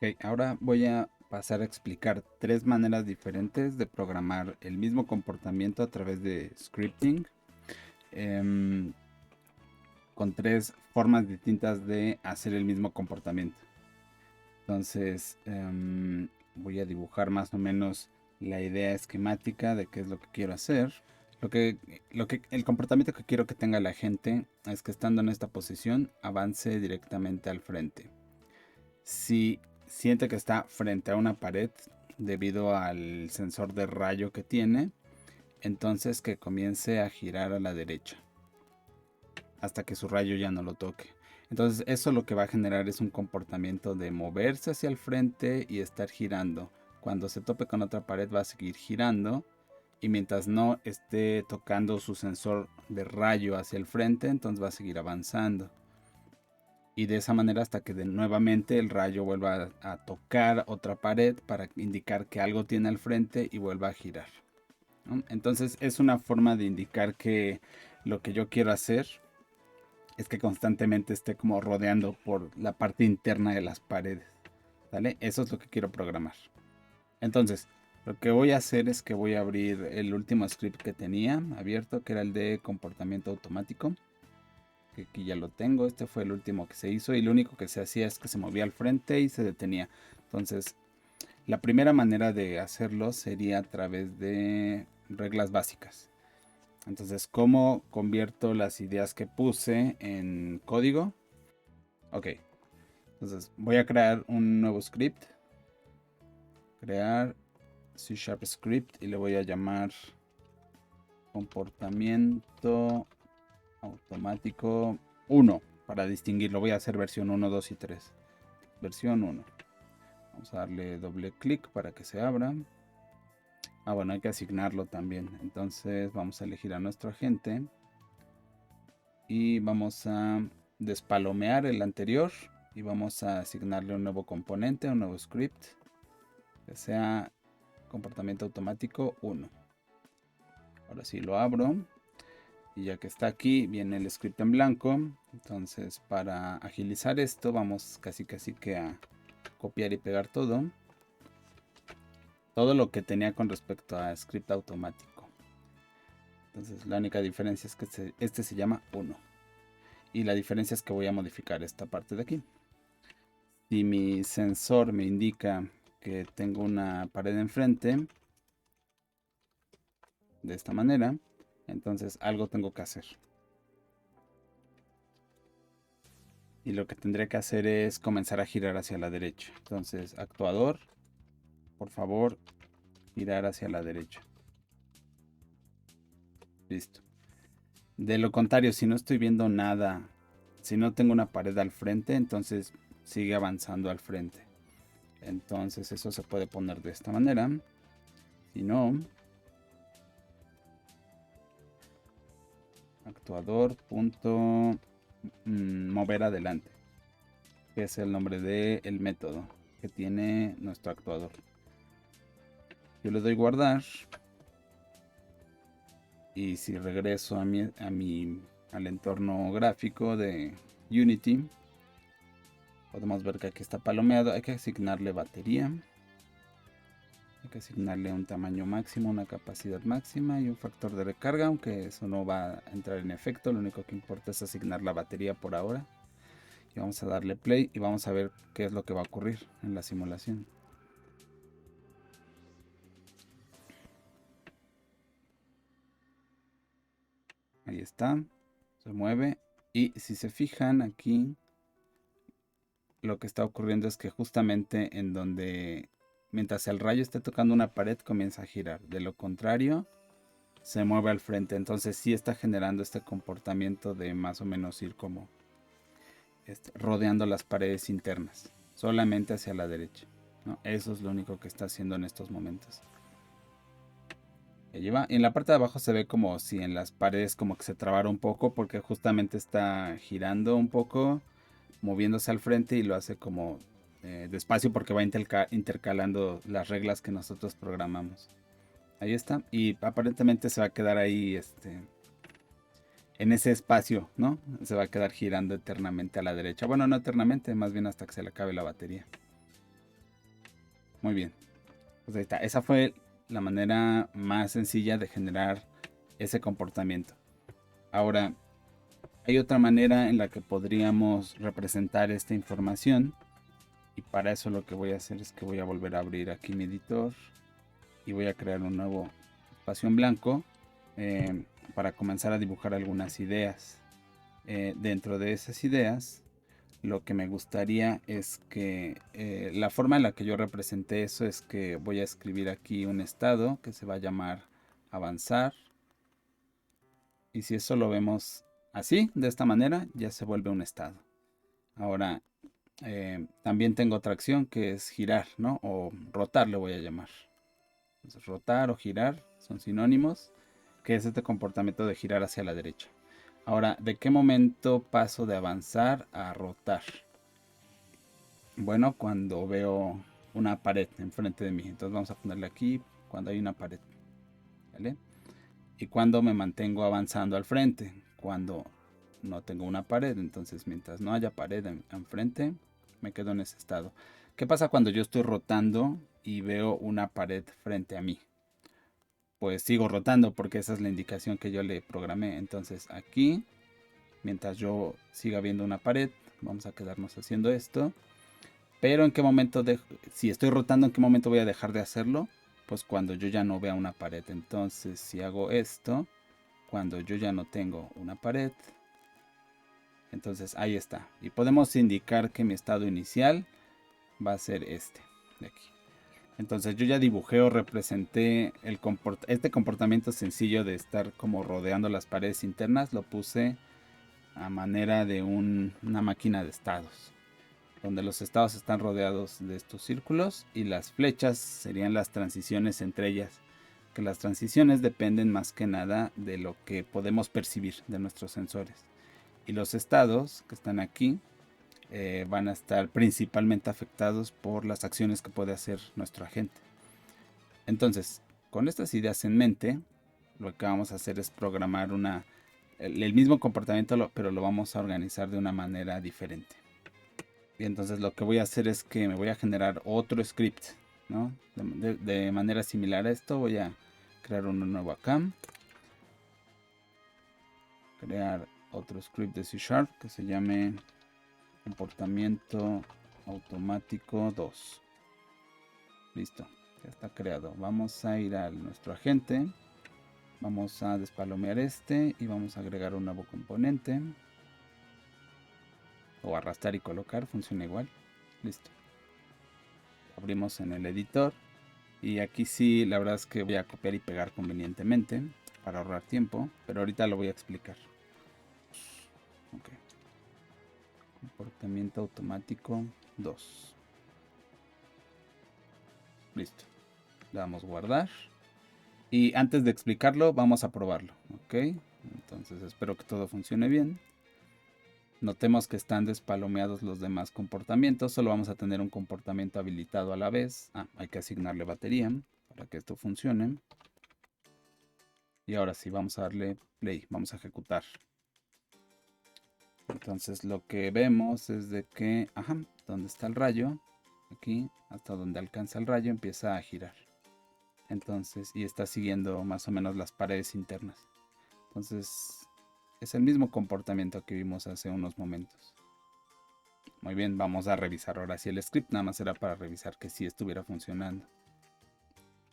Ok, ahora voy a pasar a explicar tres maneras diferentes de programar el mismo comportamiento a través de scripting, em, con tres formas distintas de hacer el mismo comportamiento. Entonces, voy a dibujar más o menos la idea esquemática de qué es lo que quiero hacer. El comportamiento que quiero que tenga la gente es que estando en esta posición avance directamente al frente. Si siente que está frente a una pared debido al sensor de rayo que tiene, entonces que comience a girar a la derecha hasta que su rayo ya no lo toque. Entonces eso lo que va a generar es un comportamiento de moverse hacia el frente y estar girando. Cuando se tope con otra pared va a seguir girando y mientras no esté tocando su sensor de rayo hacia el frente, entonces va a seguir avanzando. Y de esa manera hasta que nuevamente el rayo vuelva a tocar otra pared para indicar que algo tiene al frente y vuelva a girar, ¿no? Entonces es una forma de indicar que lo que yo quiero hacer es que constantemente esté como rodeando por la parte interna de las paredes, ¿vale? Eso es lo que quiero programar. Entonces, lo que voy a hacer es que voy a abrir el último script que tenía abierto, que era el de comportamiento automático, que aquí ya lo tengo. Este fue el último que se hizo y lo único que se hacía es que se movía al frente y se detenía. Entonces, la primera manera de hacerlo sería a través de reglas básicas. Entonces, ¿cómo convierto las ideas que puse en código? Ok, entonces voy a crear un nuevo script. Crear C# script y le voy a llamar comportamiento automático 1 para distinguirlo. Voy a hacer versión 1, 2 y 3. Versión 1. Vamos a darle doble clic para que se abra. Ah, bueno, hay que asignarlo también. Entonces vamos a elegir a nuestro agente y vamos a despalomear el anterior y vamos a asignarle un nuevo componente, un nuevo script que sea comportamiento automático 1. Ahora sí lo abro y ya que está aquí viene el script en blanco. Entonces para agilizar esto vamos casi que a copiar y pegar todo lo que tenía con respecto a script automático. Entonces la única diferencia es que este se llama 1 y la diferencia es que voy a modificar esta parte de aquí. Si mi sensor me indica que tengo una pared enfrente de esta manera, entonces algo tengo que hacer. Y lo que tendré que hacer es comenzar a girar hacia la derecha. Entonces, actuador, por favor, girar hacia la derecha. Listo. De lo contrario, si no estoy viendo nada, si no tengo una pared al frente, entonces sigue avanzando al frente. Entonces eso se puede poner de esta manera. Si no, actuador.mover adelante, que es el nombre del método que tiene nuestro actuador. Yo le doy guardar. Y si regreso al entorno gráfico de Unity, podemos ver que aquí está palomeado. Hay que asignarle batería. Hay que asignarle un tamaño máximo, una capacidad máxima y un factor de recarga, aunque eso no va a entrar en efecto. Lo único que importa es asignar la batería por ahora. Y vamos a darle play y vamos a ver qué es lo que va a ocurrir en la simulación. Ahí está. Se mueve. Y si se fijan aquí, lo que está ocurriendo es que justamente en donde, mientras el rayo esté tocando una pared, comienza a girar. De lo contrario, se mueve al frente. Entonces sí está generando este comportamiento de más o menos ir como rodeando las paredes internas, solamente hacia la derecha, ¿no? Eso es lo único que está haciendo en estos momentos. Lleva. En la parte de abajo se ve como si en las paredes como que se trabara un poco porque justamente está girando un poco, moviéndose al frente y lo hace como despacio porque va intercalando las reglas que nosotros programamos. Ahí está. Y aparentemente se va a quedar ahí en ese espacio, ¿no? Se va a quedar girando eternamente a la derecha. Bueno, no eternamente, más bien hasta que se le acabe la batería. Muy bien. Pues ahí está. Esa fue la manera más sencilla de generar ese comportamiento. Ahora, hay otra manera en la que podríamos representar esta información. Y para eso lo que voy a hacer es que voy a volver a abrir aquí mi editor. Y voy a crear un nuevo espacio en blanco. Para comenzar a dibujar algunas ideas. Dentro de esas ideas, lo que me gustaría es que la forma en la que yo representé eso es que voy a escribir aquí un estado que se va a llamar avanzar. Y si eso lo vemos así, de esta manera, ya se vuelve un estado. Ahora, también tengo otra acción que es girar, ¿no? O rotar le voy a llamar. Entonces, rotar o girar son sinónimos, que es este comportamiento de girar hacia la derecha. Ahora, ¿de qué momento paso de avanzar a rotar? Bueno, cuando veo una pared enfrente de mí. Entonces vamos a ponerle aquí cuando hay una pared. ¿Vale? Y cuando me mantengo avanzando al frente. Cuando no tengo una pared. Entonces mientras no haya pared enfrente, me quedo en ese estado. ¿Qué pasa cuando yo estoy rotando y veo una pared frente a mí? Pues sigo rotando porque esa es la indicación que yo le programé. Entonces aquí, mientras yo siga viendo una pared, vamos a quedarnos haciendo esto. Pero en qué momento, si estoy rotando, ¿en qué momento voy a dejar de hacerlo? Pues cuando yo ya no vea una pared. Entonces, si hago esto, cuando yo ya no tengo una pared, entonces ahí está. Y podemos indicar que mi estado inicial va a ser este, de aquí. Entonces yo ya dibujé o representé este comportamiento sencillo de estar como rodeando las paredes internas. Lo puse a manera de una máquina de estados, donde los estados están rodeados de estos círculos y las flechas serían las transiciones entre ellas, que las transiciones dependen más que nada de lo que podemos percibir de nuestros sensores. Y los estados que están aquí van a estar principalmente afectados por las acciones que puede hacer nuestro agente. Entonces, con estas ideas en mente, lo que vamos a hacer es programar el mismo comportamiento, pero lo vamos a organizar de una manera diferente. Y entonces lo que voy a hacer es que me voy a generar otro script, ¿no? De manera similar a esto voy a crear uno nuevo acá. Crear otro script de C# que se llame comportamiento automático 2. Listo, ya está creado. Vamos a ir a nuestro agente. Vamos a despalomear este y vamos a agregar un nuevo componente. O arrastrar y colocar, funciona igual. Listo. Abrimos en el editor. Y aquí sí, la verdad es que voy a copiar y pegar convenientemente para ahorrar tiempo. Pero ahorita lo voy a explicar. Ok. Comportamiento automático 2. Listo. Le damos guardar. Y antes de explicarlo, vamos a probarlo. Ok. Entonces espero que todo funcione bien. Notemos que están despalomeados los demás comportamientos. Solo vamos a tener un comportamiento habilitado a la vez. Hay que asignarle batería para que esto funcione. Y ahora sí, vamos a darle play. Vamos a ejecutar. Entonces lo que vemos es de que, donde está el rayo, aquí, hasta donde alcanza el rayo, empieza a girar. Entonces, y está siguiendo más o menos las paredes internas. Entonces, es el mismo comportamiento que vimos hace unos momentos. Muy bien, vamos a revisar ahora si el script nada más era para revisar que sí estuviera funcionando.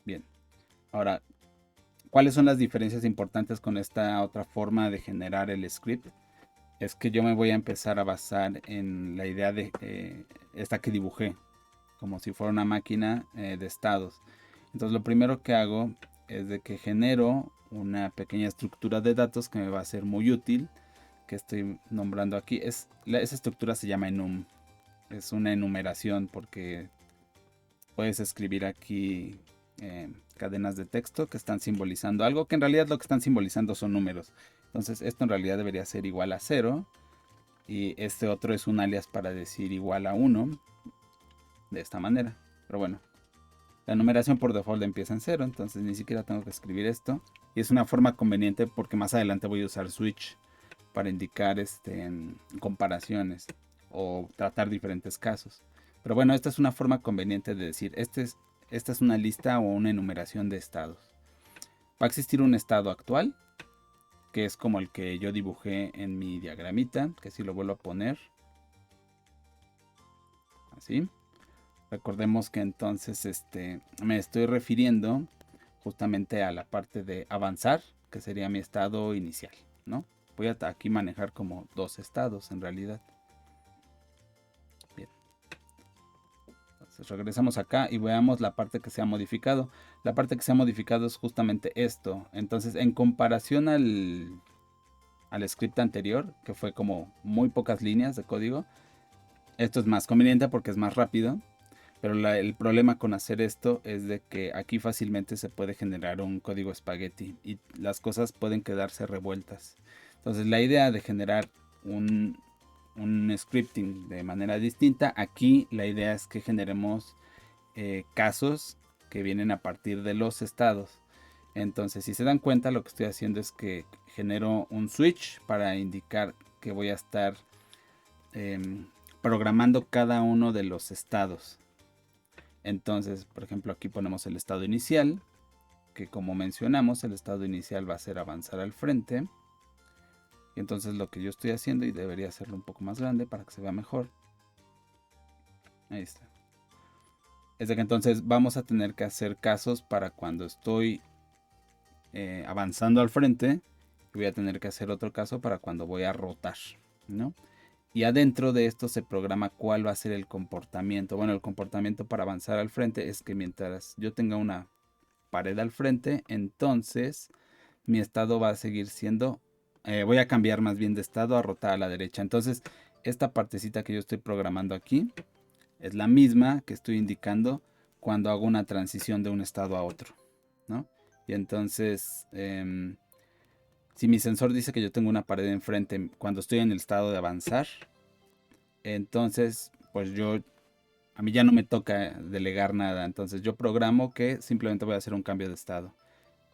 Bien, ahora, ¿cuáles son las diferencias importantes con esta otra forma de generar el script? Es que yo me voy a empezar a basar en la idea de esta que dibujé, como si fuera una máquina de estados. Entonces lo primero que hago es de que genero una pequeña estructura de datos que me va a ser muy útil, que estoy nombrando aquí. Esa estructura se llama enum. Es una enumeración porque puedes escribir aquí cadenas de texto que están simbolizando algo, que en realidad lo que están simbolizando son números. Entonces esto en realidad debería ser igual a 0 y este otro es un alias para decir igual a 1 de esta manera. Pero bueno, la numeración por default empieza en 0, entonces ni siquiera tengo que escribir esto. Y es una forma conveniente porque más adelante voy a usar switch para indicar comparaciones o tratar diferentes casos. Pero bueno, esta es una forma conveniente de decir, esta es una lista o una enumeración de estados. Va a existir un estado actual, que es como el que yo dibujé en mi diagramita, que si lo vuelvo a poner, así. Recordemos que entonces me estoy refiriendo justamente a la parte de avanzar, que sería mi estado inicial, ¿no? Voy a aquí manejar como dos estados en realidad. Bien. Entonces regresamos acá y veamos la parte que se ha modificado. La parte que se ha modificado es justamente esto. Entonces, en comparación al script anterior, que fue como muy pocas líneas de código, esto es más conveniente porque es más rápido. Pero el problema con hacer esto es de que aquí fácilmente se puede generar un código espagueti y las cosas pueden quedarse revueltas. Entonces la idea de generar un scripting de manera distinta, aquí la idea es que generemos casos que vienen a partir de los estados. Entonces si se dan cuenta, lo que estoy haciendo es que genero un switch para indicar que voy a estar programando cada uno de los estados. Entonces, por ejemplo, aquí ponemos el estado inicial, que como mencionamos, el estado inicial va a ser avanzar al frente. Y entonces lo que yo estoy haciendo, y debería hacerlo un poco más grande para que se vea mejor. Ahí está. Es de que entonces vamos a tener que hacer casos para cuando estoy avanzando al frente. Y voy a tener que hacer otro caso para cuando voy a rotar, ¿no? Y adentro de esto se programa cuál va a ser el comportamiento. Bueno, el comportamiento para avanzar al frente es que mientras yo tenga una pared al frente, entonces mi estado va a seguir siendo, voy a cambiar más bien de estado a rotar a la derecha. Entonces, esta partecita que yo estoy programando aquí es la misma que estoy indicando cuando hago una transición de un estado a otro, ¿no? Y entonces, si mi sensor dice que yo tengo una pared enfrente cuando estoy en el estado de avanzar, entonces, pues a mí ya no me toca delegar nada. Entonces yo programo que simplemente voy a hacer un cambio de estado.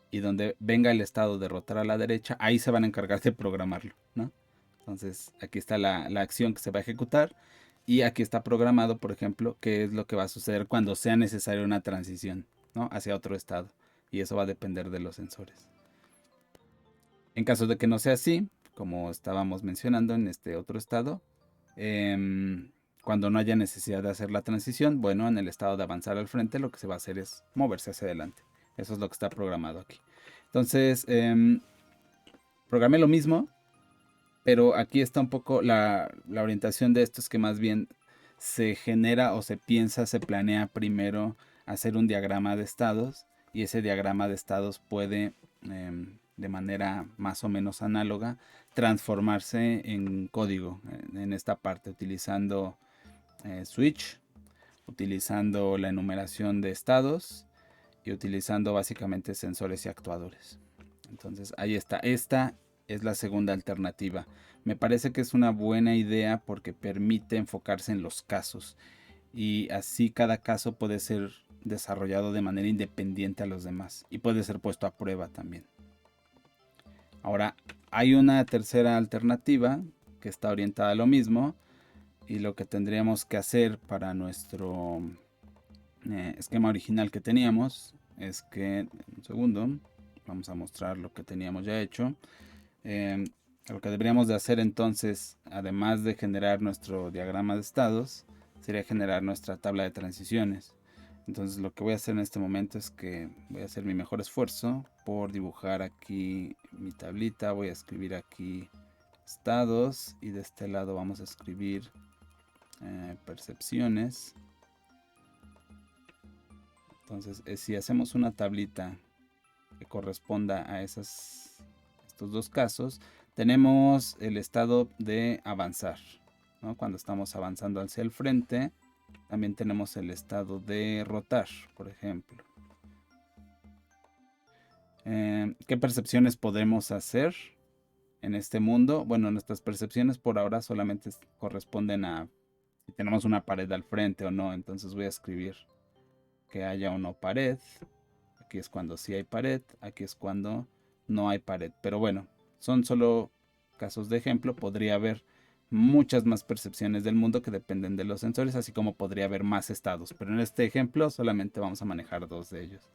Y donde venga el estado de rotar a la derecha, ahí se van a encargar de programarlo, ¿no? Entonces aquí está la acción que se va a ejecutar. Y aquí está programado, por ejemplo, qué es lo que va a suceder cuando sea necesaria una transición, ¿no? Hacia otro estado. Y eso va a depender de los sensores. En caso de que no sea así, como estábamos mencionando en este otro estado, cuando no haya necesidad de hacer la transición, bueno, en el estado de avanzar al frente, lo que se va a hacer es moverse hacia adelante. Eso es lo que está programado aquí. Entonces, programé lo mismo, pero aquí está un poco la orientación de esto, es que más bien se genera o se piensa, se planea primero hacer un diagrama de estados y ese diagrama de estados puede de manera más o menos análoga transformarse en código en esta parte utilizando switch, utilizando la enumeración de estados y utilizando básicamente sensores y actuadores. Entonces ahí está. Esta es la segunda alternativa. Me parece que es una buena idea porque permite enfocarse en los casos y así cada caso puede ser desarrollado de manera independiente a los demás y puede ser puesto a prueba también. Ahora, hay una tercera alternativa que está orientada a lo mismo y lo que tendríamos que hacer para nuestro esquema original que teníamos es que, un segundo, vamos a mostrar lo que teníamos ya hecho. Lo que deberíamos de hacer entonces, además de generar nuestro diagrama de estados, sería generar nuestra tabla de transiciones. Entonces lo que voy a hacer en este momento es que voy a hacer mi mejor esfuerzo por dibujar aquí mi tablita. Voy a escribir aquí estados y de este lado vamos a escribir percepciones. Entonces si hacemos una tablita que corresponda a estos dos casos, tenemos el estado de avanzar, ¿no? Cuando estamos avanzando hacia el frente. También tenemos el estado de rotar, por ejemplo. ¿Qué percepciones podemos hacer en este mundo? Bueno, nuestras percepciones por ahora solamente corresponden a si tenemos una pared al frente o no. Entonces voy a escribir que haya o no pared. Aquí es cuando sí hay pared. Aquí es cuando no hay pared. Pero bueno, son solo casos de ejemplo. Podría haber muchas más percepciones del mundo que dependen de los sensores, así como podría haber más estados. Pero en este ejemplo solamente vamos a manejar dos de ellos.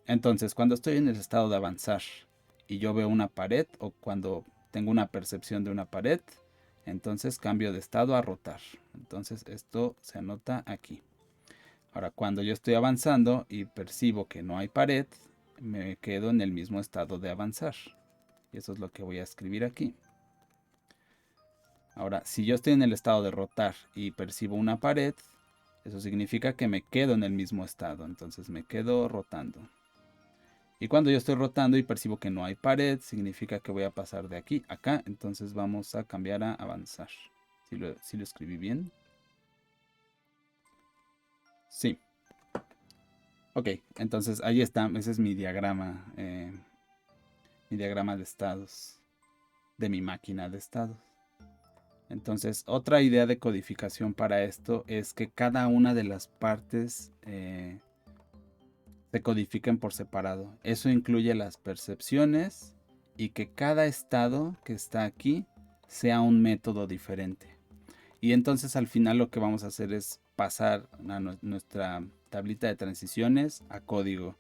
Entonces, cuando estoy en el estado de avanzar y yo veo una pared, o cuando tengo una percepción de una pared, entonces cambio de estado a rotar. Entonces esto se anota aquí. Ahora, cuando yo estoy avanzando y percibo que no hay pared, me quedo en el mismo estado de avanzar. Y eso es lo que voy a escribir aquí. Ahora, si yo estoy en el estado de rotar y percibo una pared, eso significa que me quedo en el mismo estado. Entonces me quedo rotando. Y cuando yo estoy rotando y percibo que no hay pared, significa que voy a pasar de aquí a acá. Entonces vamos a cambiar a avanzar. Si lo escribí bien. Sí. Ok, entonces ahí está. Ese es mi diagrama. Mi diagrama de estados. De mi máquina de estados. Entonces, otra idea de codificación para esto es que cada una de las partes se codifiquen por separado. Eso incluye las percepciones y que cada estado que está aquí sea un método diferente. Y entonces al final lo que vamos a hacer es pasar a nuestra tablita de transiciones a código.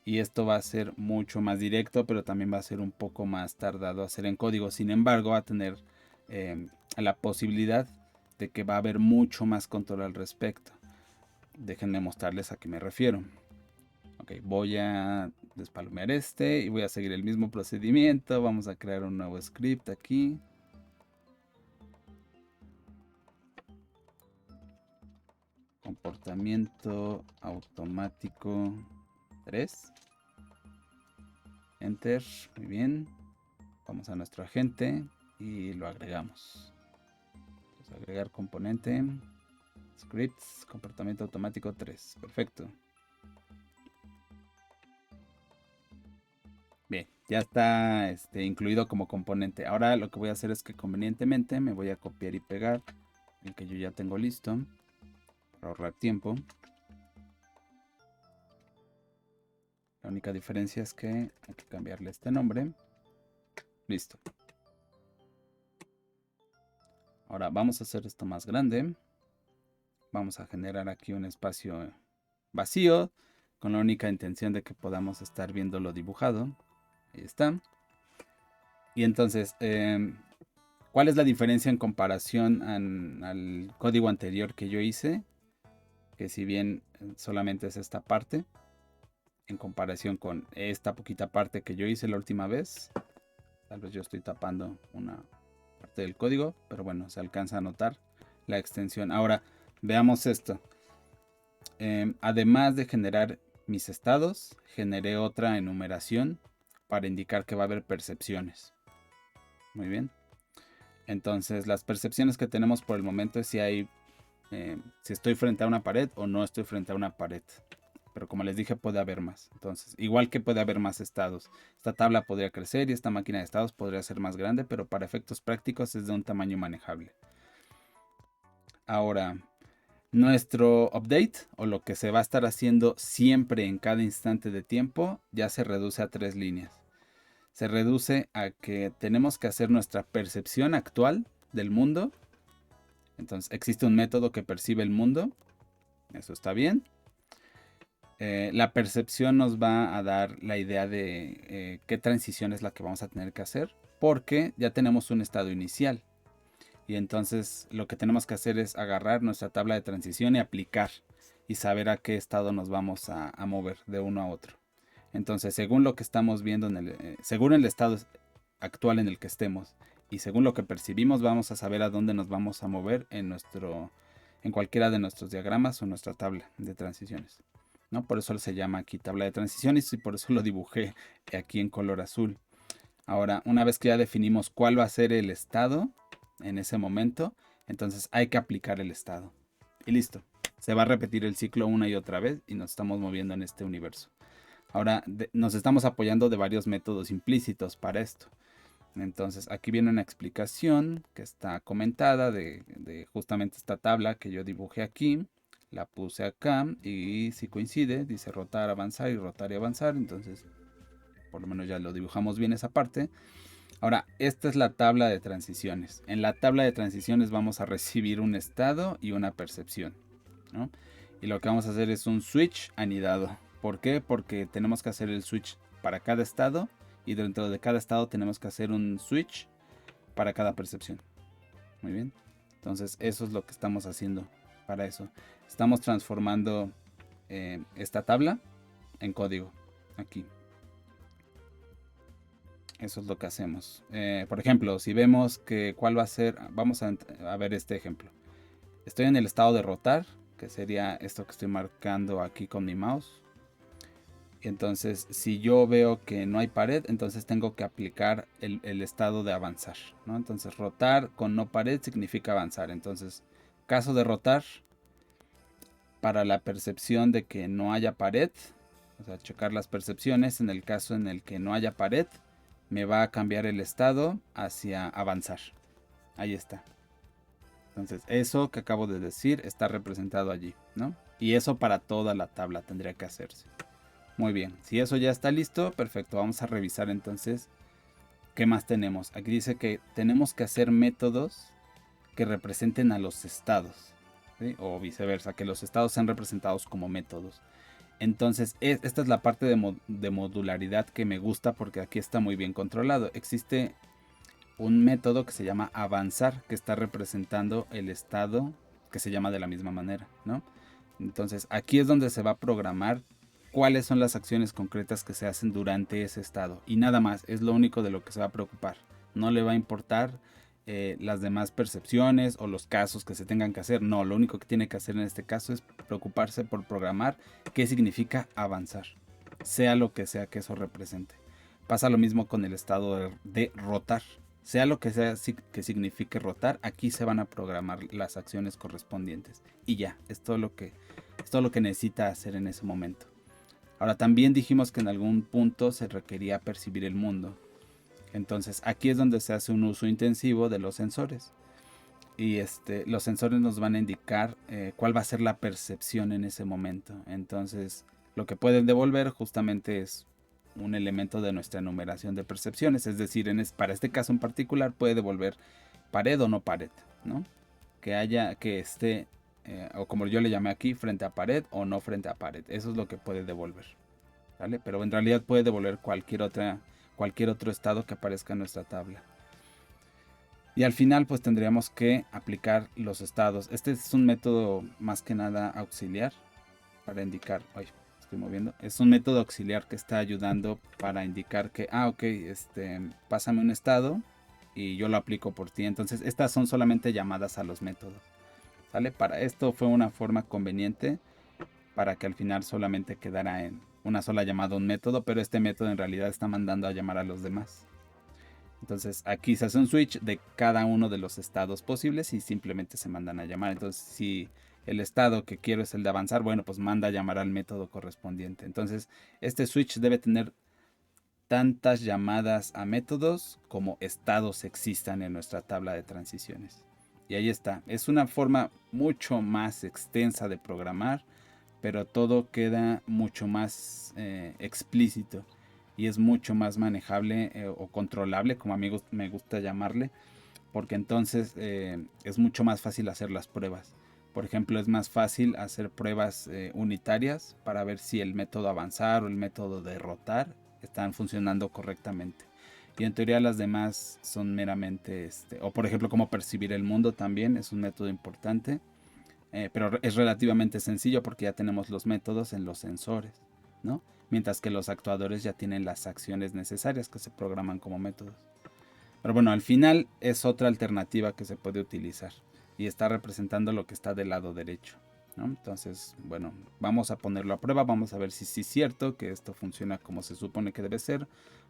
Y esto va a ser mucho más directo, pero también va a ser un poco más tardado hacer en código. Sin embargo, va a tener la posibilidad de que va a haber mucho más control al respecto. Déjenme mostrarles a qué me refiero. Ok, voy a despalomear y voy a seguir el mismo procedimiento. Vamos a crear un nuevo script aquí. Comportamiento automático 3. Enter. Muy bien. Vamos a nuestro agente y lo agregamos. Entonces, agregar componente. Scripts. Comportamiento automático 3. Perfecto. Bien, ya está incluido como componente. Ahora lo que voy a hacer es que convenientemente me voy a copiar y pegar el que yo ya tengo listo para ahorrar tiempo. La única diferencia es que hay que cambiarle este nombre. Listo. Ahora vamos a hacer esto más grande. Vamos a generar aquí un espacio vacío con la única intención de que podamos estar viendo lo dibujado. Ahí está. Y entonces, ¿cuál es la diferencia en comparación al código anterior que yo hice? Que si bien solamente es esta parte, en comparación con esta poquita parte que yo hice la última vez, tal vez yo estoy tapando una parte del código, pero bueno, se alcanza a notar la extensión. Ahora, veamos esto. Además de generar mis estados, generé otra enumeración para indicar que va a haber percepciones. Muy bien. Entonces, las percepciones que tenemos por el momento es si hay, si estoy frente a una pared o no estoy frente a una pared. Pero como les dije, puede haber más. Entonces, igual que puede haber más estados. Esta tabla podría crecer y esta máquina de estados podría ser más grande, pero para efectos prácticos es de un tamaño manejable. Ahora, nuestro update, o lo que se va a estar haciendo siempre en cada instante de tiempo, ya se reduce a 3 líneas. Se reduce a que tenemos que hacer nuestra percepción actual del mundo. Entonces, existe un método que percibe el mundo. Eso está bien. La percepción nos va a dar la idea de qué transición es la que vamos a tener que hacer, porque ya tenemos un estado inicial. Y entonces lo que tenemos que hacer es agarrar nuestra tabla de transición y aplicar y saber a qué estado nos vamos a mover de uno a otro. Entonces, según lo que estamos viendo, según el estado actual en el que estemos y según lo que percibimos, vamos a saber a dónde nos vamos a mover en cualquiera de nuestros diagramas o nuestra tabla de transiciones. ¿No? Por eso se llama aquí tabla de transiciones y por eso lo dibujé aquí en color azul. Ahora, una vez que ya definimos cuál va a ser el estado en ese momento, entonces hay que aplicar el estado. Y listo. Se va a repetir el ciclo una y otra vez y nos estamos moviendo en este universo. Ahora, nos estamos apoyando de varios métodos implícitos para esto. Entonces, aquí viene una explicación que está comentada de justamente esta tabla que yo dibujé aquí. La puse acá y si coincide, dice rotar, avanzar y rotar y avanzar. Entonces, por lo menos ya lo dibujamos bien esa parte. Ahora, esta es la tabla de transiciones. En la tabla de transiciones vamos a recibir un estado y una percepción, ¿no? Y lo que vamos a hacer es un switch anidado. ¿Por qué? Porque tenemos que hacer el switch para cada estado y dentro de cada estado tenemos que hacer un switch para cada percepción. Muy bien. Entonces eso es lo que estamos haciendo para eso. Estamos transformando esta tabla en código aquí. Eso es lo que hacemos. Por ejemplo, si vemos que cuál va a ser, vamos a ver este ejemplo. Estoy en el estado de rotar, que sería esto que estoy marcando aquí con mi mouse. Y entonces, si yo veo que no hay pared, entonces tengo que aplicar el estado de avanzar, ¿no? Entonces, rotar con no pared significa avanzar. Entonces, caso de rotar, para la percepción de que no haya pared, o sea, checar las percepciones, en el caso en el que no haya pared, me va a cambiar el estado hacia avanzar. Ahí está. Entonces, eso que acabo de decir está representado allí, ¿no? Y eso para toda la tabla tendría que hacerse. Muy bien, si eso ya está listo, perfecto. Vamos a revisar entonces qué más tenemos. Aquí dice que tenemos que hacer métodos que representen a los estados, ¿sí? O viceversa, que los estados sean representados como métodos. Entonces, esta es la parte de modularidad que me gusta porque aquí está muy bien controlado. Existe un método que se llama avanzar, que está representando el estado que se llama de la misma manera, ¿no? Entonces, aquí es donde se va a programar cuáles son las acciones concretas que se hacen durante ese estado. Y nada más, es lo único de lo que se va a preocupar. No le va a importar las demás percepciones o los casos que se tengan que hacer. No, lo único que tiene que hacer en este caso es preocuparse por programar qué significa avanzar, sea lo que sea que eso represente. Pasa lo mismo con el estado de rotar. Sea lo que sea que signifique rotar, aquí se van a programar las acciones correspondientes. Y ya, es todo lo que necesita hacer en ese momento. Ahora también dijimos que en algún punto se requería percibir el mundo. Entonces aquí es donde se hace un uso intensivo de los sensores. Y los sensores nos van a indicar cuál va a ser la percepción en ese momento. Entonces lo que pueden devolver justamente es un elemento de nuestra enumeración de percepciones. Es decir, para este caso en particular puede devolver pared o no pared, ¿no? Que esté, o como yo le llamé aquí, frente a pared o no frente a pared. Eso es lo que puede devolver, ¿vale? Pero en realidad puede devolver cualquier otro estado que aparezca en nuestra tabla. Y al final pues tendríamos que aplicar los estados. Este es un método más que nada auxiliar para indicar, ay, estoy moviendo, es un método auxiliar que está ayudando para indicar que, ok, pásame un estado y yo lo aplico por ti. Entonces estas son solamente llamadas a los métodos, ¿vale? Para esto fue una forma conveniente para que al final solamente quedara en una sola llamada a un método, pero este método en realidad está mandando a llamar a los demás. Entonces aquí se hace un switch de cada uno de los estados posibles y simplemente se mandan a llamar. Entonces si el estado que quiero es el de avanzar, bueno, pues manda a llamar al método correspondiente. Entonces este switch debe tener tantas llamadas a métodos como estados existan en nuestra tabla de transiciones. Y ahí está. Es una forma mucho más extensa de programar, pero todo queda mucho más explícito y es mucho más manejable o controlable, como a mí me gusta llamarle, porque entonces es mucho más fácil hacer las pruebas. Por ejemplo, es más fácil hacer pruebas unitarias para ver si el método avanzar o el método derrotar están funcionando correctamente. Y en teoría las demás son meramente, o por ejemplo, como percibir el mundo también es un método importante. Pero es relativamente sencillo porque ya tenemos los métodos en los sensores, ¿no? Mientras que los actuadores ya tienen las acciones necesarias que se programan como métodos. Pero bueno, al final es otra alternativa que se puede utilizar y está representando lo que está del lado derecho, ¿no? Entonces, bueno, vamos a ponerlo a prueba, vamos a ver si sí es cierto que esto funciona como se supone que debe ser.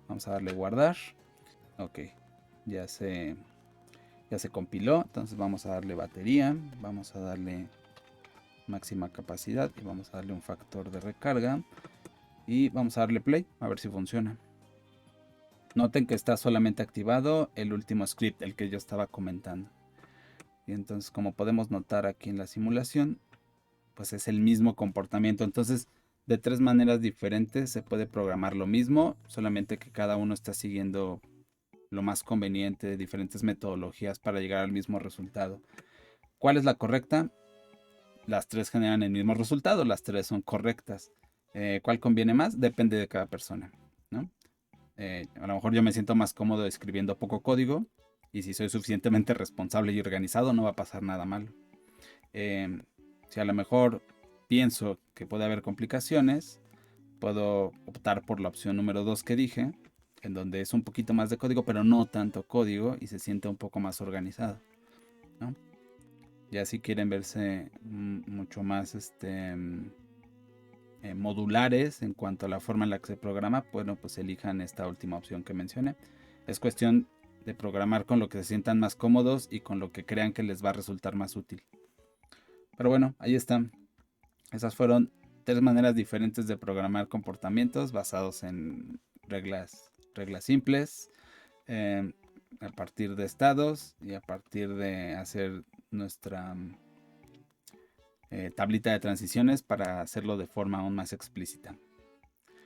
Vamos a darle guardar. Ok, ya se compiló, entonces vamos a darle batería, vamos a darle máxima capacidad y vamos a darle un factor de recarga y vamos a darle play a ver si funciona. Noten que está solamente activado el último script, el que yo estaba comentando. Y entonces, como podemos notar aquí en la simulación, pues es el mismo comportamiento. Entonces, de tres maneras diferentes se puede programar lo mismo, solamente que cada uno está siguiendo lo más conveniente, diferentes metodologías para llegar al mismo resultado. ¿Cuál es la correcta? Las tres generan el mismo resultado, las tres son correctas. ¿Cuál conviene más? Depende de cada persona, ¿no? A lo mejor yo me siento más cómodo escribiendo poco código y si soy suficientemente responsable y organizado no va a pasar nada malo. Si a lo mejor pienso que puede haber complicaciones, puedo optar por la opción número 2 que dije, en donde es un poquito más de código, pero no tanto código y se siente un poco más organizado, ¿no? Ya si quieren verse mucho más modulares en cuanto a la forma en la que se programa, bueno, pues elijan esta última opción que mencioné. Es cuestión de programar con lo que se sientan más cómodos y con lo que crean que les va a resultar más útil. Pero bueno, ahí están. Esas fueron tres maneras diferentes de programar comportamientos basados en reglas simples, eh, a partir de estados y a partir de hacer nuestra tablita de transiciones para hacerlo de forma aún más explícita.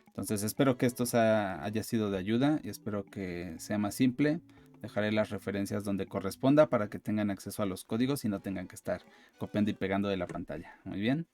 Entonces espero que esto haya sido de ayuda y espero que sea más simple. Dejaré las referencias donde corresponda para que tengan acceso a los códigos y no tengan que estar copiando y pegando de la pantalla. Muy bien.